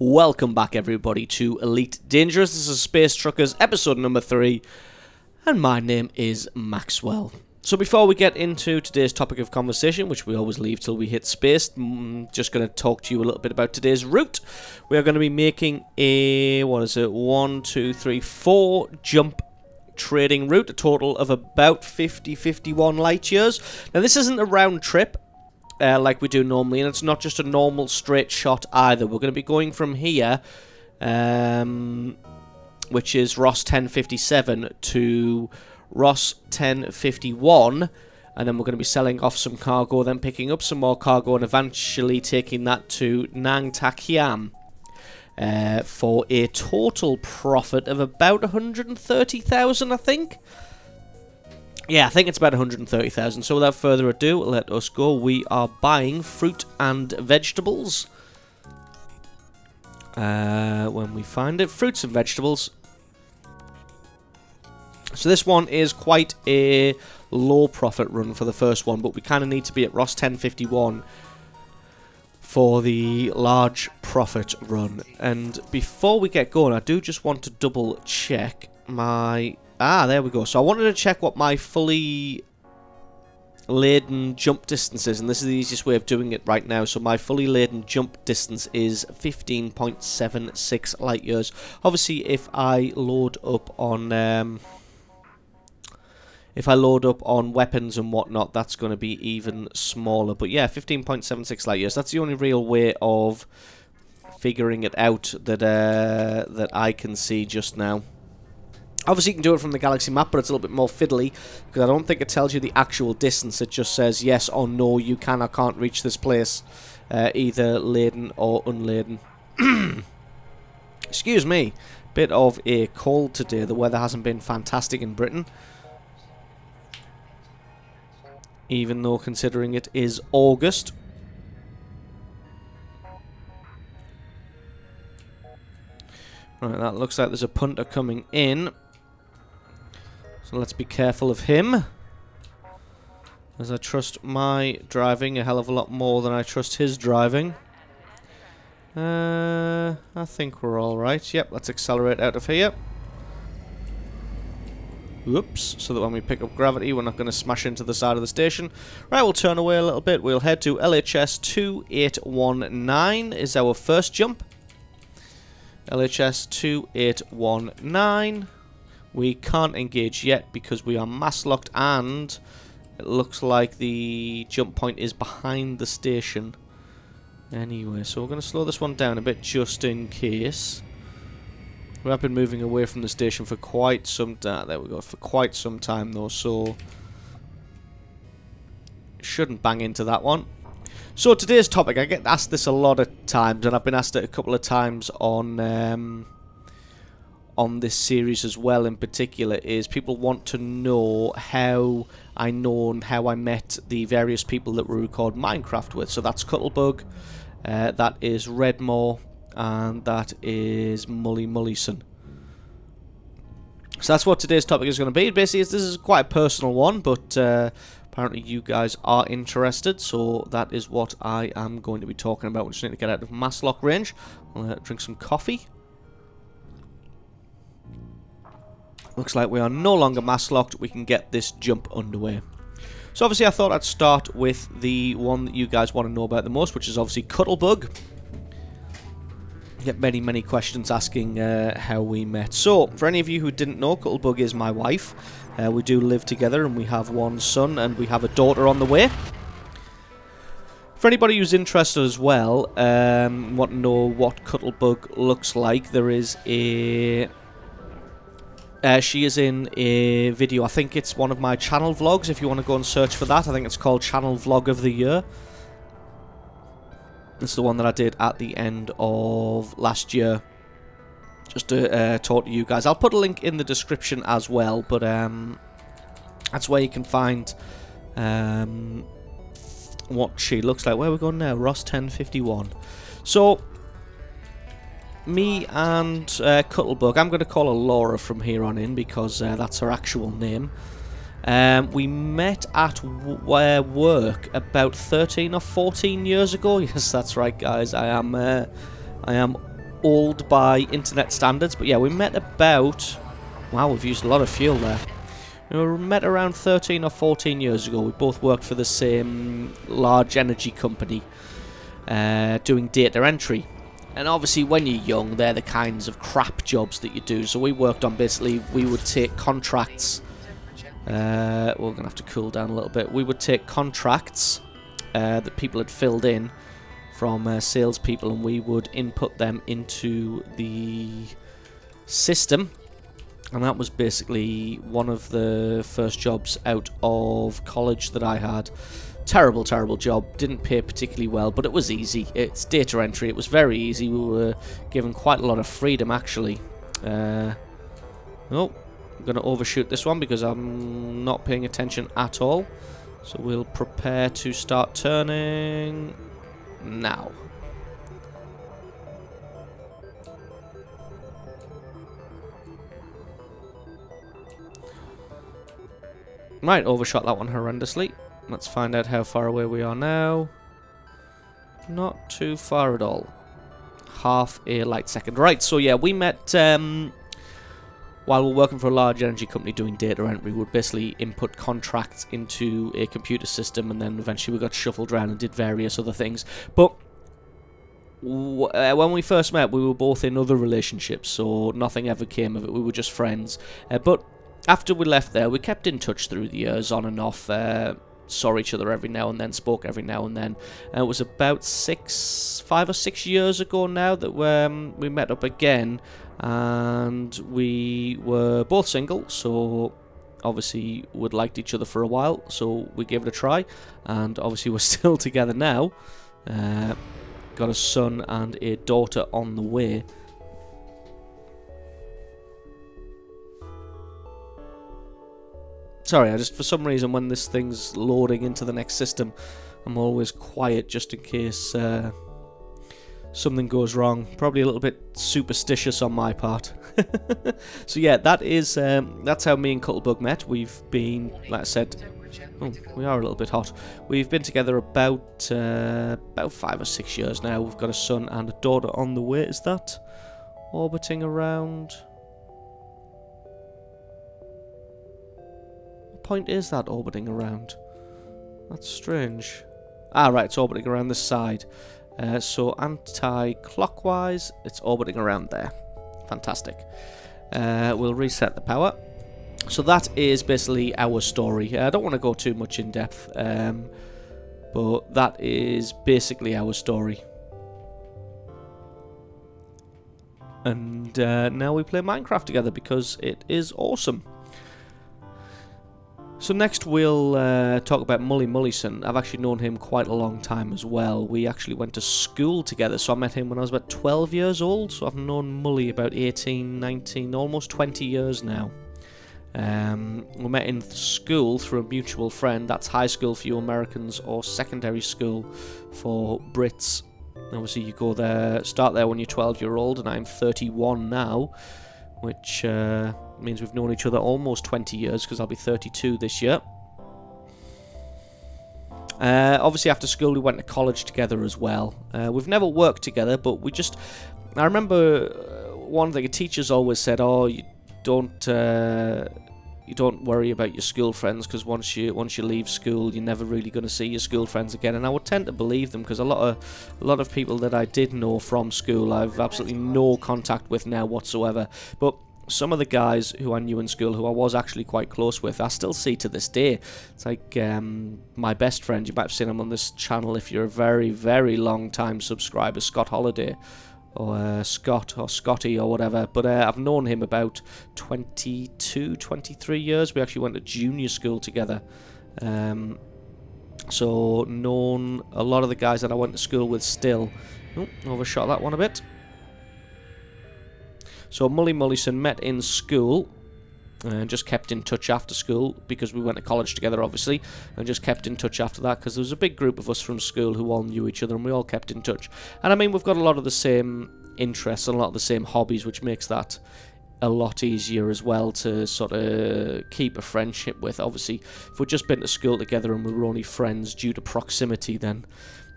Welcome back everybody to Elite Dangerous. This is Space Truckers episode number 3 and my name is Maxwell. So before we get into today's topic of conversation, which we always leave till we hit space, just going to talk to you a little bit about today's route. We are going to be making a, 4 jump trading route, a total of about 51 light years. Now this isn't a round trip like we do normally, and it's not just a normal straight shot either. We're going to be going from here, which is Ross 1057, to Ross 1051, and then we're going to be selling off some cargo, then picking up some more cargo, and eventually taking that to Nang Tak Hiam for a total profit of about 130,000, I think. Yeah, I think it's about 130,000. So without further ado, let us go. We are buying fruit and vegetables. When we find it, fruits and vegetables. So this one is quite a low profit run for the first one, but we kind of need to be at Ross 1051 for the large profit run. And before we get going, I do just want to double check my... there we go. So I wanted to check what my fully laden jump distance is, and this is the easiest way of doing it right now. So my fully laden jump distance is 15.76 light years. Obviously, if I load up on weapons and whatnot, that's going to be even smaller. But yeah, 15.76 light years. That's the only real way of figuring it out that that I can see just now. Obviously, you can do it from the galaxy map, but it's a little bit more fiddly, because I don't think it tells you the actual distance. It just says yes or no, you can or can't reach this place, either laden or unladen. Excuse me, bit of a cold today. The weather hasn't been fantastic in Britain, even though considering it is August. Right, that looks like there's a punter coming in. So let's be careful of him, as I trust my driving a hell of a lot more than I trust his driving. I think we're alright. Yep, let's accelerate out of here. Whoops, so that when we pick up gravity, we're not going to smash into the side of the station. Right, we'll turn away a little bit. We'll head to LHS 2819 is our first jump. LHS 2819. We can't engage yet because we are mass locked, and it looks like the jump point is behind the station. Anyway, so we're going to slow this one down a bit just in case. We have been moving away from the station for quite some time. There we go, for quite some time though, so shouldn't bang into that one. So today's topic, I get asked this a lot of times, and I've been asked it a couple of times on this series as well in particular, is people want to know how I know and how I met the various people that we record Minecraft with. So that's Cuttlebug, that is Redmore, and that is Mully Mullison. So that's what today's topic is going to be. Basically, this is quite a personal one, but apparently you guys are interested, so that is what I am going to be talking about. We just need to get out of mass lock range. I'll drink some coffee. Looks like we are no longer mass locked. We can get this jump underway. So obviously I thought I'd start with the one that you guys want to know about the most, which is obviously Cuttlebug. Get many questions asking how we met. So for any of you who didn't know, Cuttlebug is my wife. We do live together, and we have one son, and we have a daughter on the way. For anybody who's interested as well, want to know what Cuttlebug looks like, there is a... she is in a video. I think it's one of my channel vlogs, if you want to go and search for that. I think it's called Channel Vlog of the Year. It's the one that I did at the end of last year, just to talk to you guys. I'll put a link in the description as well, but that's where you can find what she looks like. Where are we going now? Ross 1051. So me and Cuttlebug, I'm going to call her Laura from here on in, because that's her actual name. We met at work about 13 or 14 years ago. Yes, that's right, guys. I am old by internet standards, but yeah, we met about... Wow, we've used a lot of fuel there. We met around 13 or 14 years ago. We both worked for the same large energy company, doing data entry. And obviously when you're young, they're the kinds of crap jobs that you do. So we worked on, basically, we would take contracts. We're going to have to cool down a little bit. We would take contracts that people had filled in from salespeople, and we would input them into the system. And that was basically one of the first jobs out of college that I had. Terrible, terrible job. Didn't pay particularly well, but it was easy. It's data entry. It was very easy. We were given quite a lot of freedom, actually. Oh, I'm going to overshoot this one because I'm not paying attention at all. So we'll prepare to start turning now. Right, overshot that one horrendously. Let's find out how far away we are now. Not too far at all. Half a light second. Right, so yeah, we met while we were working for a large energy company doing data entry. We would basically input contracts into a computer system, and then eventually we got shuffled around and did various other things. But when we first met, we were both in other relationships, so nothing ever came of it. We were just friends. But after we left there, we kept in touch through the years, on and off. Saw each other every now and then, spoke every now and then. It was about 5 or 6 years ago now that we met up again, and we were both single, so obviously we'd liked each other for a while, so we gave it a try, and obviously we're still together now. Got a son and a daughter on the way. Sorry, I just, for some reason, when this thing's loading into the next system, I'm always quiet just in case something goes wrong. Probably a little bit superstitious on my part. So yeah, that's how me and Cuttlebug met. We've been, like I said, oh, we are a little bit hot. We've been together about 5 or 6 years now. We've got a son and a daughter on the way. Is that orbiting around? Point is that orbiting around? That's strange. Ah, right, it's orbiting around this side. So anti-clockwise, it's orbiting around there. Fantastic. We'll reset the power. So that is basically our story. I don't want to go too much in depth, but that is basically our story. And now we play Minecraft together because it is awesome. So next we'll talk about Mully Mullison. I've actually known him quite a long time as well. We actually went to school together, so I met him when I was about 12 years old. So I've known Mully about 18, 19, almost 20 years now. We met in school through a mutual friend. That's high school for you Americans, or secondary school for Brits. Obviously you go there, start there when you're 12-year-old, and I'm 31 now, which means we've known each other almost 20 years, because I'll be 32 this year. Obviously after school we went to college together as well. We've never worked together, but I remember one thing, teachers always said, oh, you don't worry about your school friends, because once you leave school, you're never really going to see your school friends again. And I would tend to believe them, because a lot of people that I did know from school, I've absolutely no contact with now whatsoever. But some of the guys who I knew in school, who I was actually quite close with, I still see to this day. It's like my best friend. You might have seen him on this channel if you're a very, very long time subscriber, Scott Holiday. Or Scott, or Scotty, or whatever. But I've known him about 22, 23 years. We actually went to junior school together. So known a lot of the guys that I went to school with still. Oh, overshot that one a bit. So Mully Mullison met in school. And just kept in touch after school, because we went to college together, obviously, and just kept in touch after that, because there was a big group of us from school who all knew each other, and we all kept in touch. And I mean, we've got a lot of the same interests and a lot of the same hobbies, which makes that a lot easier as well to sort of keep a friendship with. Obviously, if we'd just been to school together and we were only friends due to proximity, then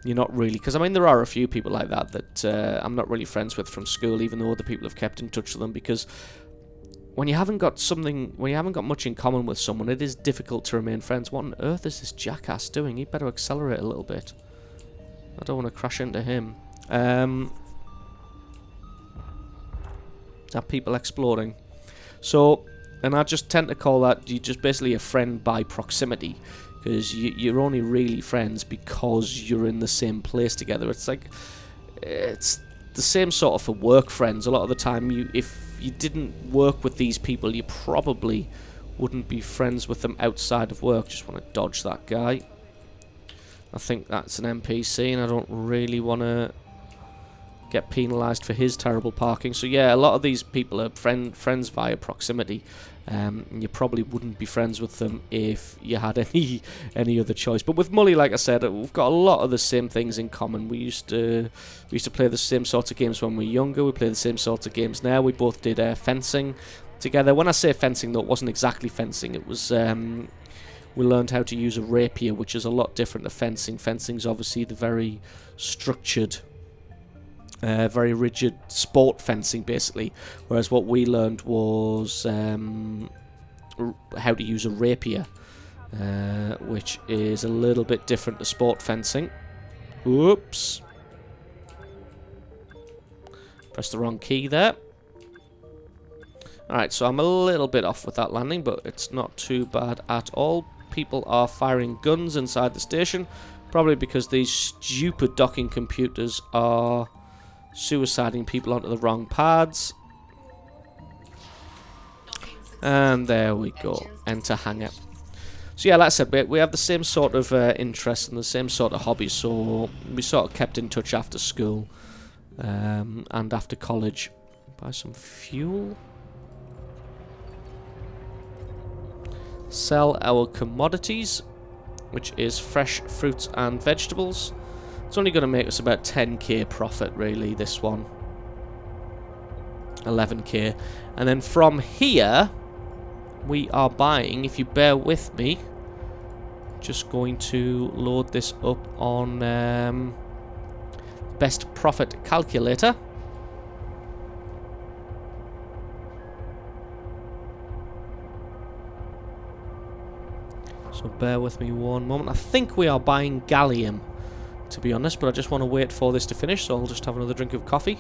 you're not really... Because, I mean, there are a few people like that I'm not really friends with from school, even though other people have kept in touch with them, because when you haven't got much in common with someone, it is difficult to remain friends. What on earth is this jackass doing? He better accelerate a little bit. I don't want to crash into him. Are people exploding? So, and I just tend to call that you just basically a friend by proximity, because you're only really friends because you're in the same place together. It's like, it's the same sort of for work friends. A lot of the time, if you didn't work with these people, you probably wouldn't be friends with them outside of work. Just want to dodge that guy. I think that's an NPC, and I don't really want to get penalised for his terrible parking. So yeah, a lot of these people are friends via proximity. You probably wouldn't be friends with them if you had any other choice. But with Mully, like I said, we've got a lot of the same things in common. We used to play the same sorts of games when we were younger. We play the same sorts of games now. We both did fencing together. When I say fencing, though, it wasn't exactly fencing. It was we learned how to use a rapier, which is a lot different to fencing. Fencing's obviously the very structured, very rigid sport fencing, basically. Whereas what we learned was how to use a rapier, which is a little bit different to sport fencing. Oops. Pressed the wrong key there. Alright, so I'm a little bit off with that landing, but it's not too bad at all. People are firing guns inside the station, probably because these stupid docking computers are suiciding people onto the wrong pads. And there we go. Enter hangar. So yeah, like I said, we have the same sort of interests and the same sort of hobbies, so we sort of kept in touch after school and after college. Buy some fuel. Sell our commodities, which is fresh fruits and vegetables. It's only going to make us about 10k profit, really, this one. 11k. And then from here, we are buying, if you bear with me, just going to load this up on best profit calculator. So bear with me one moment. I think we are buying gallium, to be honest, but I just want to wait for this to finish, so I'll just have another drink of coffee.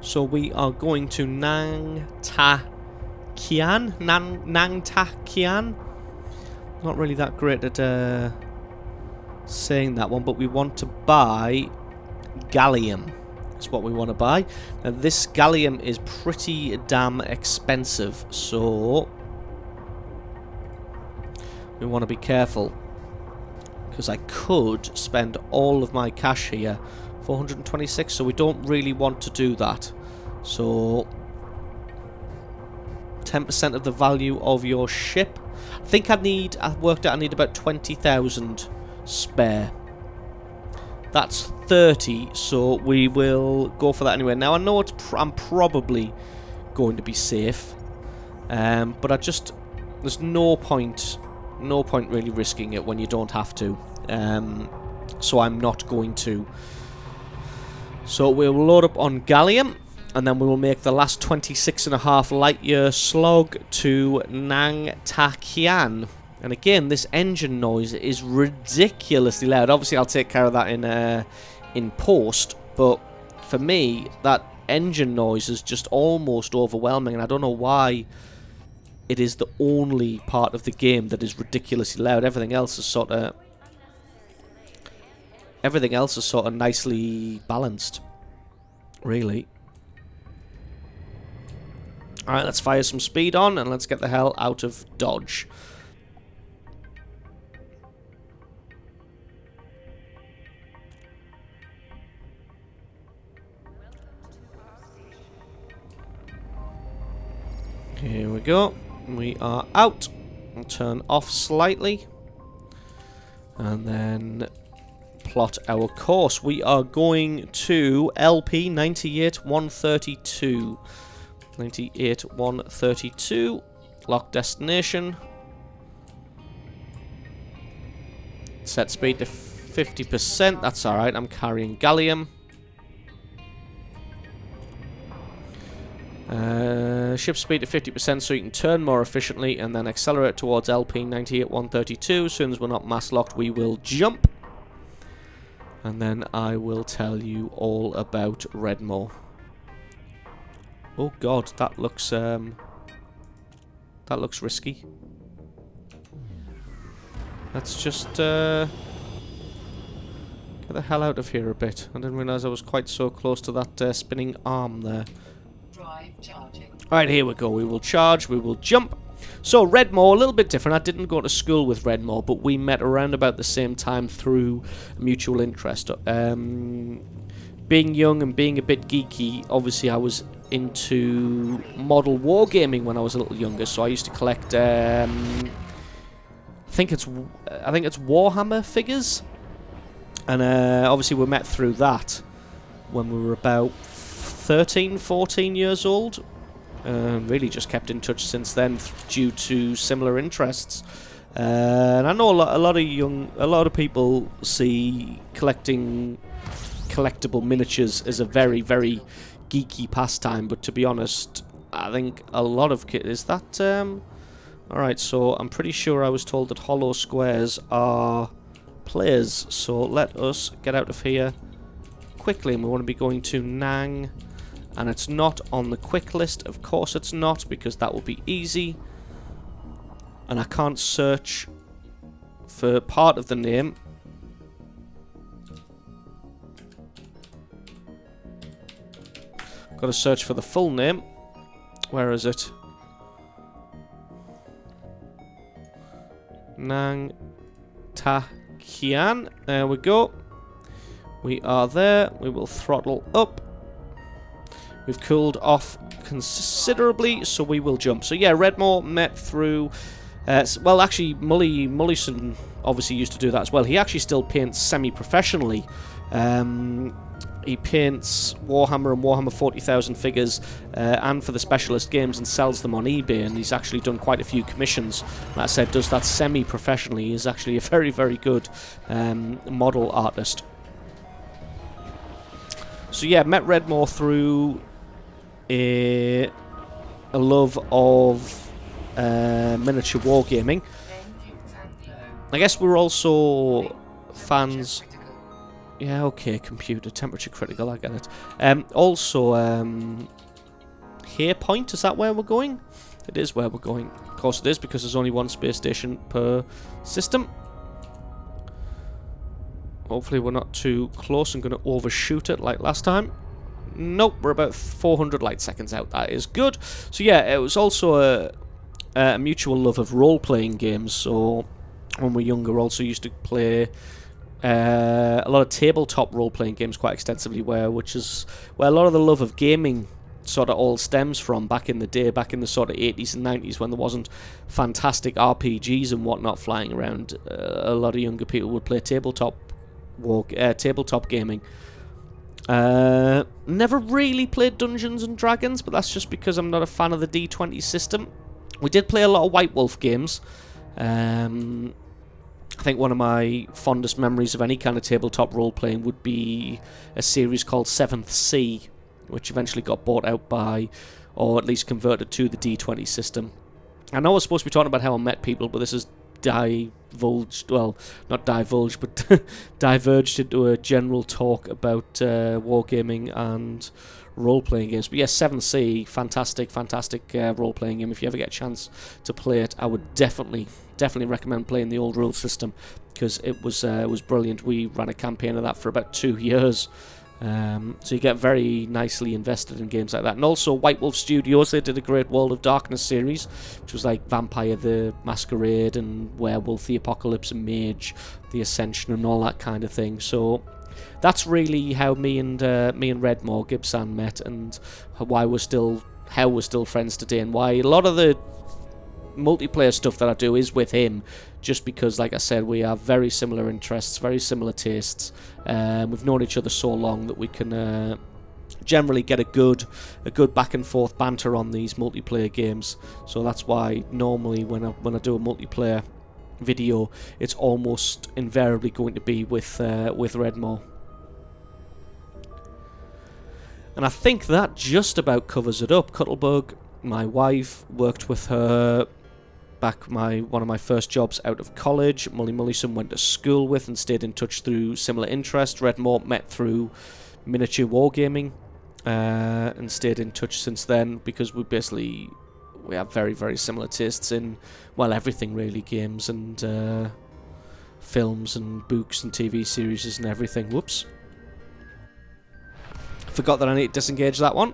So we are going to Nang Ta Kian. Not really that great at saying that one, but we want to buy gallium. That's what we want to buy. Now this gallium is pretty damn expensive, so we want to be careful, because I could spend all of my cash here. 426, so we don't really want to do that. So 10% of the value of your ship. I think I've worked out I need about 20,000 spare. That's 30, so we will go for that anyway. Now I know I'm probably going to be safe, but there's no point really risking it when you don't have to. So I'm not going to. So we'll load up on gallium, and then we will make the last 26.5 light year slog to Nang Ta Kian. And again, this engine noise is ridiculously loud. Obviously, I'll take care of that in post, but for me, that engine noise is just almost overwhelming, and I don't know why it is the only part of the game that is ridiculously loud. Everything else is sort of nicely balanced, really. Alright, let's fire some speed on, and let's get the hell out of Dodge. Here we go. We are out. We'll turn off slightly. And then plot our course. We are going to LP 98-132. 98-132. Lock destination. Set speed to 50%. That's alright. I'm carrying gallium. Ship speed to 50% so you can turn more efficiently and then accelerate towards LP98 132. As soon as we're not mass locked, we will jump. And then I will tell you all about Redmore. Oh god, that looks risky. Let's just get the hell out of here a bit. I didn't realise I was quite so close to that spinning arm there. Alright, here we go. We will charge, we will jump. So, Redmore, a little bit different. I didn't go to school with Redmore, but we met around about the same time through mutual interest. Being young and being a bit geeky, obviously I was into model wargaming when I was a little younger, so I used to collect, I think it's Warhammer figures. And obviously we met through that when we were about 13, 14 years old. Really just kept in touch since then due to similar interests. And I know a lot of people see collecting collectible miniatures as a very, very geeky pastime, but to be honest, I think a lot of kids... Is that... Alright, so I'm pretty sure I was told that hollow squares are players, so let us get out of here quickly, and we want to be going to Nang, and it's not on the quick list. Of course it's not, because that will be easy, and I can't search for part of the name. Got to search for the full name. Where is it? Nang Ta Kian. There we go. We are there. We will throttle up. We've cooled off considerably, so we will jump. So yeah, Redmore met through... well, actually, Mullison obviously used to do that as well. He actually still paints semi-professionally. He paints Warhammer and Warhammer 40,000 figures and for the specialist games and sells them on eBay, and he's actually done quite a few commissions. Like I said, does that semi-professionally. He's actually a very, very good model artist. So yeah, met Redmore through a love of miniature wargaming. I guess we're also fans... Yeah, okay, computer, temperature critical, I get it. Also, Here Point, is that where we're going? It is where we're going. Of course it is, because there's only one space station per system. Hopefully we're not too close and going to overshoot it like last time. Nope, we're about 400 light seconds out. That is good. So yeah, it was also a mutual love of role-playing games. So when we were younger, also used to play... a lot of tabletop role-playing games quite extensively, which is where a lot of the love of gaming sort of all stems from back in the day, back in the sort of 80s and 90s when there wasn't fantastic RPGs and whatnot flying around. A lot of younger people would play tabletop gaming. Never really played Dungeons and Dragons, but that's just because I'm not a fan of the D20 system. We did play a lot of White Wolf games. I think one of my fondest memories of any kind of tabletop role-playing would be a series called 7th Sea, which eventually got bought out by, or at least converted to, the D20 system. I know I was supposed to be talking about how I met people, but this is divulged, well, not divulged, but diverged into a general talk about wargaming and role-playing games. But yes, 7th Sea, fantastic role-playing game. If you ever get a chance to play it, I would definitely recommend playing the old rule system, because it was brilliant. We ran a campaign of that for about 2 years. So you get very nicely invested in games like that. And also White Wolf Studios, they did a great World of Darkness series, which was like Vampire the Masquerade and Werewolf the Apocalypse and Mage the Ascension and all that kind of thing. So that's really how me and Redmore Gibson met, and how we're still friends today, and why a lot of the multiplayer stuff that I do is with him, just because, like I said, we have very similar interests, very similar tastes. We've known each other so long that we can generally get a good back and forth banter on these multiplayer games. So that's why normally when I do a multiplayer video, it's almost invariably going to be with Redmore. And I think that just about covers it up. Cuttlebug, my wife, worked with her back one of my first jobs out of college. Mully Mullison went to school with and stayed in touch through similar interests. Redmore met through miniature wargaming and stayed in touch since then, because we have very, very similar tastes in, well, everything really, games and films and books and TV series and everything. Whoops. Forgot that I need to disengage that one.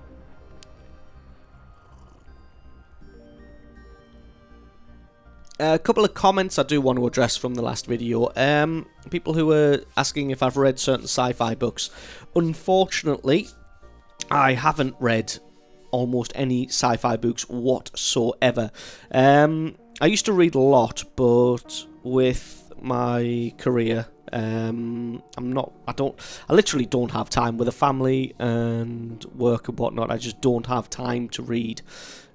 A couple of comments I do want to address from the last video. People who were asking if I've read certain sci-fi books. Unfortunately, I haven't read almost any sci-fi books whatsoever. I used to read a lot, but with my career, I literally don't have time with a family and work and whatnot. I just don't have time to read.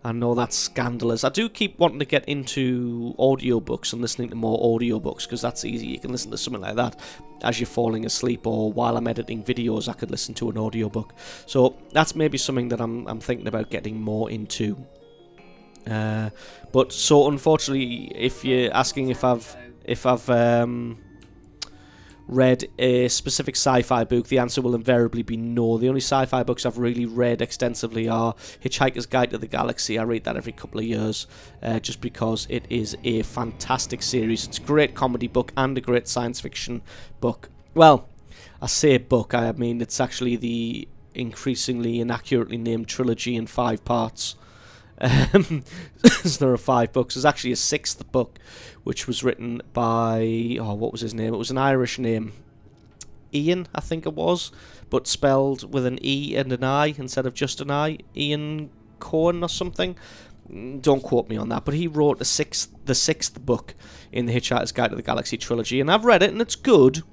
I know that's scandalous. I do keep wanting to get into audiobooks and listening to more audiobooks, because that's easy. You can listen to something like that as you're falling asleep, or while I'm editing videos I could listen to an audiobook. So that's maybe something that I'm thinking about getting more into. But so unfortunately, if you're asking if I've read a specific sci-fi book, the answer will invariably be no. The only sci-fi books I've really read extensively are Hitchhiker's Guide to the Galaxy. I read that every couple of years, just because it is a fantastic series. It's a great comedy book and a great science fiction book. Well, I say book, I mean it's actually the increasingly inaccurately named trilogy in 5 parts. So there are 5 books. There's actually a 6th book, which was written by, what was his name? It was an Irish name, Ian, I think it was, but spelled with an E and an I instead of just an I. Ian Cohen or something. Don't quote me on that, but he wrote the sixth book in the Hitchhiker's Guide to the Galaxy trilogy, and I've read it and it's good.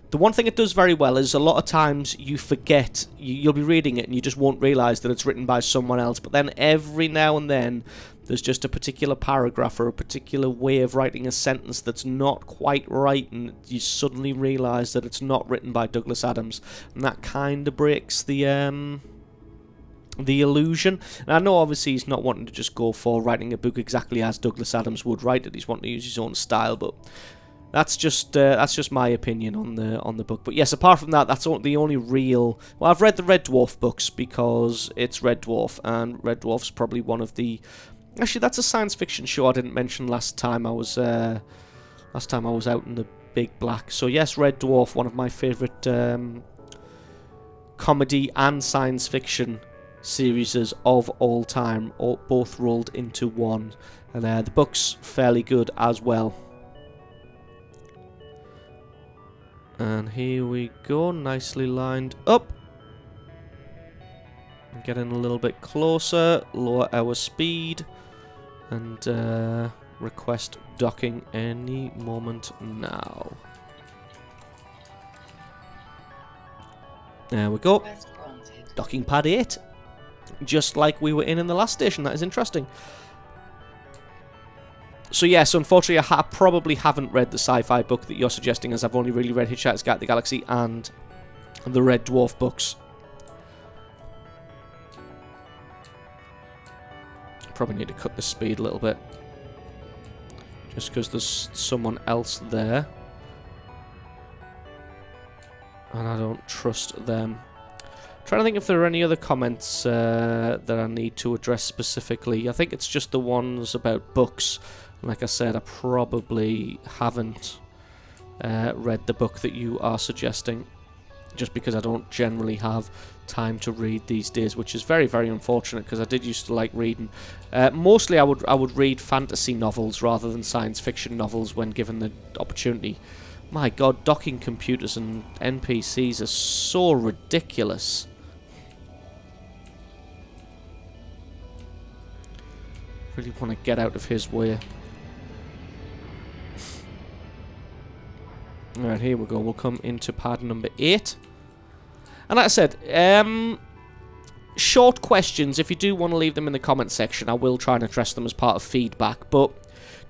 The one thing it does very well is a lot of times you forget, you'll be reading it and you just won't realise that it's written by someone else, but then every now and then there's just a particular paragraph or a particular way of writing a sentence that's not quite right, and you suddenly realise that it's not written by Douglas Adams, and that kind of breaks the illusion. And I know obviously he's not wanting to just go for writing a book exactly as Douglas Adams would write it, he's wanting to use his own style, but that's just my opinion on the book. But yes, apart from that, that's the only real. Well, I've read the Red Dwarf books because it's Red Dwarf, and Red Dwarf's probably one of the. Actually, that's a science fiction show I didn't mention last time I was out in the Big Black. So yes, Red Dwarf, one of my favourite comedy and science fiction series of all time, both rolled into one, and the book's fairly good as well. And here we go, nicely lined up. Getting a little bit closer, lower our speed, and request docking any moment now. There we go. Docking pad 8. Just like we were in the last station. That is interesting. So yes, unfortunately I probably haven't read the sci-fi book that you're suggesting, as I've only really read Hitchhiker's Guide to the Galaxy and the Red Dwarf books. Probably need to cut the speed a little bit, just because there's someone else there and I don't trust them. Trying to think if there are any other comments that I need to address specifically. I think it's just the ones about books. Like I said, I probably haven't read the book that you are suggesting, just because I don't generally have time to read these days, which is very, very unfortunate, because I did used to like reading. Mostly I would read fantasy novels rather than science fiction novels when given the opportunity. My god, docking computers and NPCs are so ridiculous. Really want to get out of his way. Alright, here we go. We'll come into pad number 8. And like I said, short questions, if you do want to leave them in the comment section, I will try and address them as part of feedback, but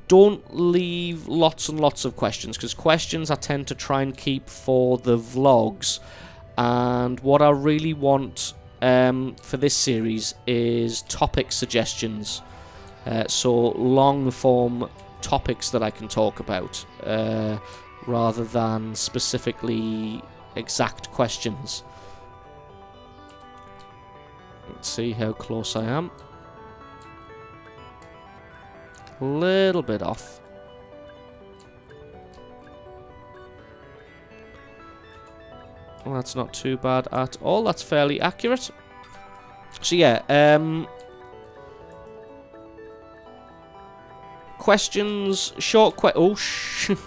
don't leave lots and lots of questions, because questions I tend to try and keep for the vlogs, and what I really want for this series is topic suggestions, so long form topics that I can talk about, rather than specifically exact questions. Let's see how close I am. A little bit off. Well, that's not too bad at all. That's fairly accurate. So yeah, questions,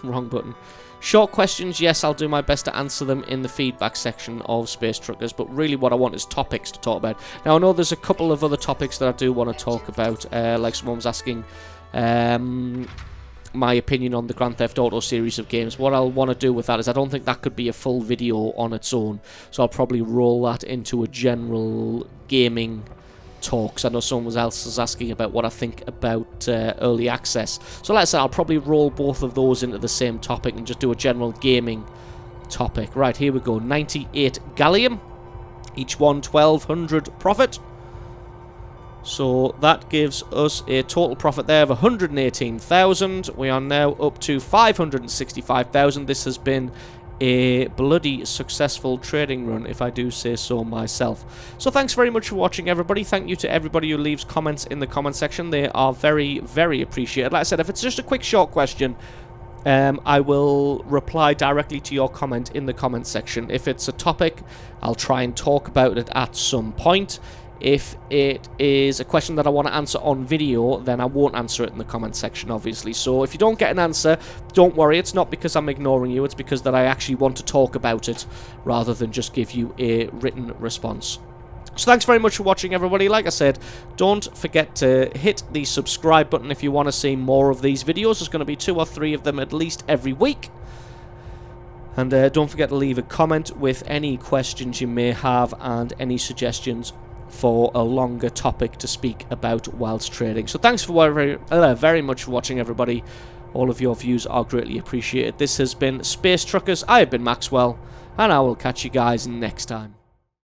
wrong button. Short questions, yes, I'll do my best to answer them in the feedback section of Space Truckers, but really what I want is topics to talk about. Now, I know there's a couple of other topics that I do want to talk about, like someone was asking my opinion on the Grand Theft Auto series of games. What I'll want to do with that is I don't think that could be a full video on its own, so I'll probably roll that into a general gaming talks. I know someone else was asking about what I think about early access. So like I said, I'll probably roll both of those into the same topic and just do a general gaming topic. Right, here we go. 98 gallium. Each one 1,200 profit. So that gives us a total profit there of 118,000. We are now up to 565,000. This has been a bloody successful trading run, if I do say so myself. So thanks very much for watching, everybody. Thank you to everybody who leaves comments in the comment section. They are very, very appreciated. Like I said, if it's just a quick short question, I will reply directly to your comment in the comment section. If it's a topic, I'll try and talk about it at some point. If it is a question that I want to answer on video, then I won't answer it in the comment section, obviously. So if you don't get an answer, don't worry. It's not because I'm ignoring you. It's because that I actually want to talk about it rather than just give you a written response. So thanks very much for watching, everybody. Like I said, don't forget to hit the subscribe button if you want to see more of these videos. There's going to be 2 or 3 of them at least every week. And don't forget to leave a comment with any questions you may have and any suggestions for a longer topic to speak about whilst trading. So thanks for very much for watching, everybody. All of your views are greatly appreciated. This has been Space Truckers. I have been Maxwell, and I will catch you guys next time.